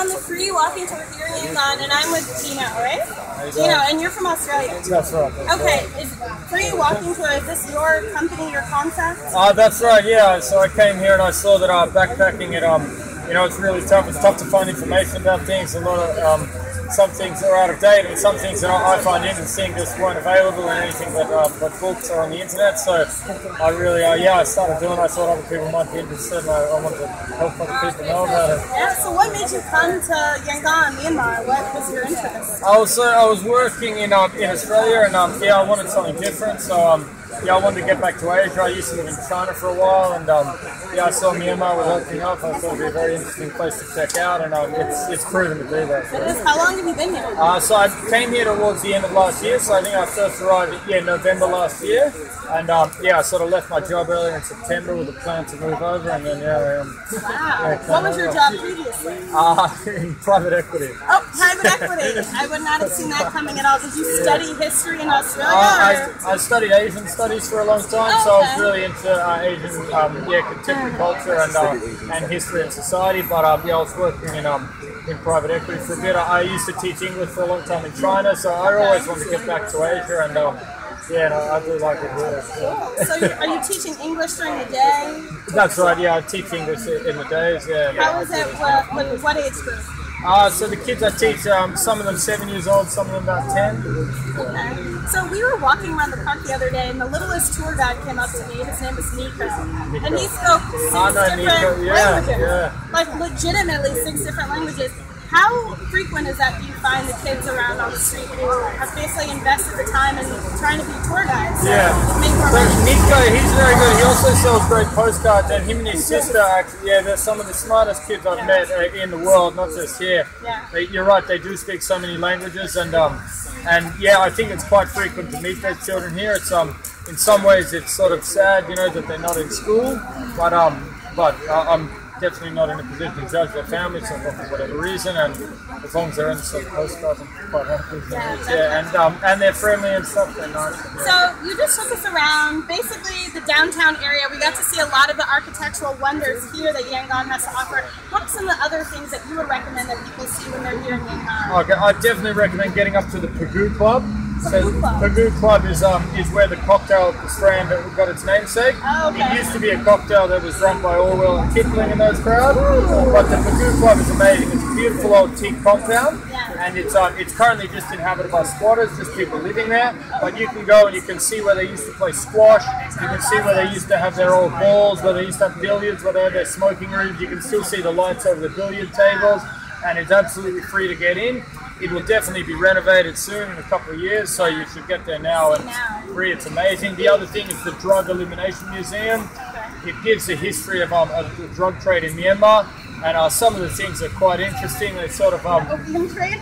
on the free walking tour here in Yangon, and I'm with Gino, right? Gino, and you're from Australia. That's right. Okay, is free walking tour, is this your company, your concept? That's right, yeah. So I came here and I saw that backpacking, you know, it's really tough. It's tough to find information about things. A lot of some things are out of date, and some things that I find interesting just weren't available in anything but books or on the internet. So I really, I started doing it. I thought other people might be interested, and I wanted to help other people know about it. Yeah, so what made you come to Yangon, Myanmar? What was your interest? I was working in Australia, and I wanted something different. So I wanted to get back to Asia. I used to live in China for a while, and I saw Myanmar was opening up. I thought it'd be a very interesting place to check out, and it's proven to be that. It is. How long have you been here? So I came here towards the end of last year. So I think I first arrived November last year, and I sort of left my job earlier in September with a plan to move over, and then Wow. What was your job previously? In private equity. Oh, private equity. I would not have seen that coming at all. Did you study history in Australia? I studied Asian studies for a long time, so I was really into Asian contemporary culture and history and society. But I was working in private equity for a bit. I used to teach English for a long time in China, so I always wanted to get back to Asia, and I do like it here. So are you teaching English during the day? That's right, yeah, I teach English in the days, yeah. How is it, what age group? So the kids I teach, some of them 7 years old, some of them about 10. Okay. So we were walking around the park the other day, and the littlest tour guide came up to me. His name is Nico. And he spoke 6 different languages. Like legitimately 6 different languages. How frequent is that? Do you find the kids around on the street who have basically invested the time in trying to be tour guides? Yeah. So Nico, he's very good. He also sells great postcards, and him and his sister, actually, they're some of the smartest kids I've met in the world, not just here. Yeah. You're right, they do speak so many languages, and I think it's quite frequent to meet those children here. It's in some ways it's sort of sad, that they're not in school, but I'm definitely not in a position to judge their families for whatever reason, and as long as they're in some postcards, I'm quite happy. And they're friendly and stuff, they're nice. So you just took us around basically the downtown area. We got to see a lot of the architectural wonders here that Yangon has to offer. What are some of the other things that you would recommend that people see when they're here in Yangon? Okay, I definitely recommend getting up to the Pagoo Club. Pagoo Club is where the cocktail Strand got its namesake. Oh, okay. It used to be a cocktail that was drunk by Orwell and Kipling and those crowds. But the Pagoo Club is amazing. It's a beautiful old teak compound, and it's currently just inhabited by squatters, just people living there. But you can go and you can see where they used to play squash. You can see where they used to have their old balls, where they used to have billiards, where they had their smoking rooms. You can still see the lights over the billiard tables, and it's absolutely free to get in. It will definitely be renovated soon in a couple of years, so you should get there now and free. It's amazing. The other thing is the Drug Elimination Museum. It gives a history of the drug trade in Myanmar, and some of the things are quite interesting. They sort of opium trade?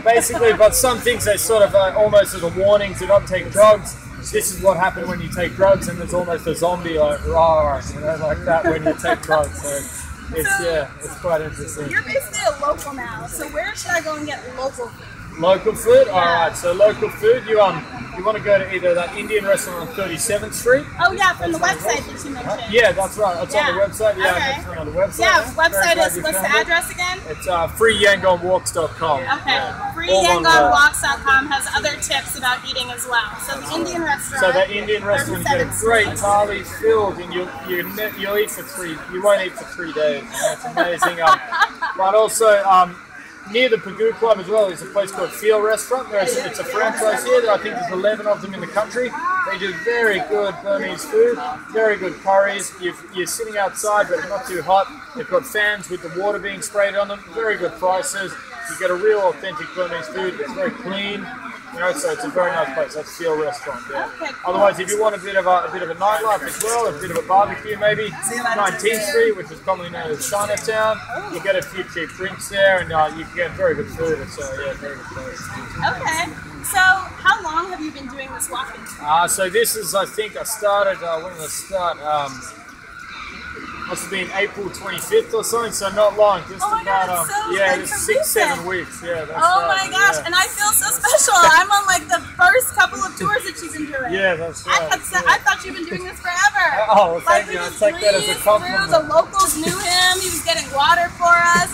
Basically, but some things they sort of almost as a warning to not take drugs. This is what happened when you take drugs, and there's almost a zombie like that when you take drugs. So it's quite interesting. You're basically a local now, so where should I go and get local food? Local food? Alright, so local food, you want to go to either that Indian restaurant on 37th Street. Oh yeah, from the website that you mentioned. Yeah, that's right. It's on the website. Yeah, definitely on the website. Yeah, website is, what's the address again? It's freeyangonwalks.com. Okay, freeyangonwalks.com has other tips about eating as well. So the Indian restaurant. So that Indian restaurant, you get a great thali filled, and you'll eat for 3. You won't eat for 3 days. It's amazing. But also, near the Pagoo Club as well is a place called Feel Restaurant. It's a franchise here. I think there's 11 of them in the country. They do very good Burmese food, very good curries. You're sitting outside, but not too hot. They've got fans with the water being sprayed on them. Very good prices. You get a real authentic Burmese food. It's very clean. So it's a very nice place. That's Feel Restaurant. Yeah. Okay, cool. Otherwise, if you want a bit of a nightlife as well, a bit of a barbecue maybe, 19th Street, which is commonly known as Chinatown, you get a few cheap drinks there, and you can get very good food. It's very good place. Okay. So how long have you been doing this walking? So this is, I think I started, when did I start? Must have been April 25th or something, so not long. Just about, so 6-7 weeks. Yeah. That's my gosh, and I feel so special. I'm on like the first couple of tours that you've been doing. Yeah, that's right. I thought you've been doing this forever. Oh, well, thank you. I take that as a compliment. The locals knew him. He was getting water for us.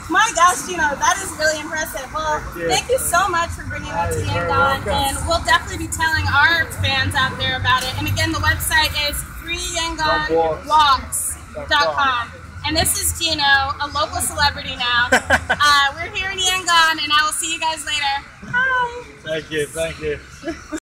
My my gosh, Gino, that is really impressive. Well, thank you so much for bringing that to Yangon, and we'll definitely be telling our fans out there about it. And again, the website is freeyangonwalks.com. And this is Gino, a local celebrity now. We're here in Yangon, and I will see you guys later. Bye. Thank you.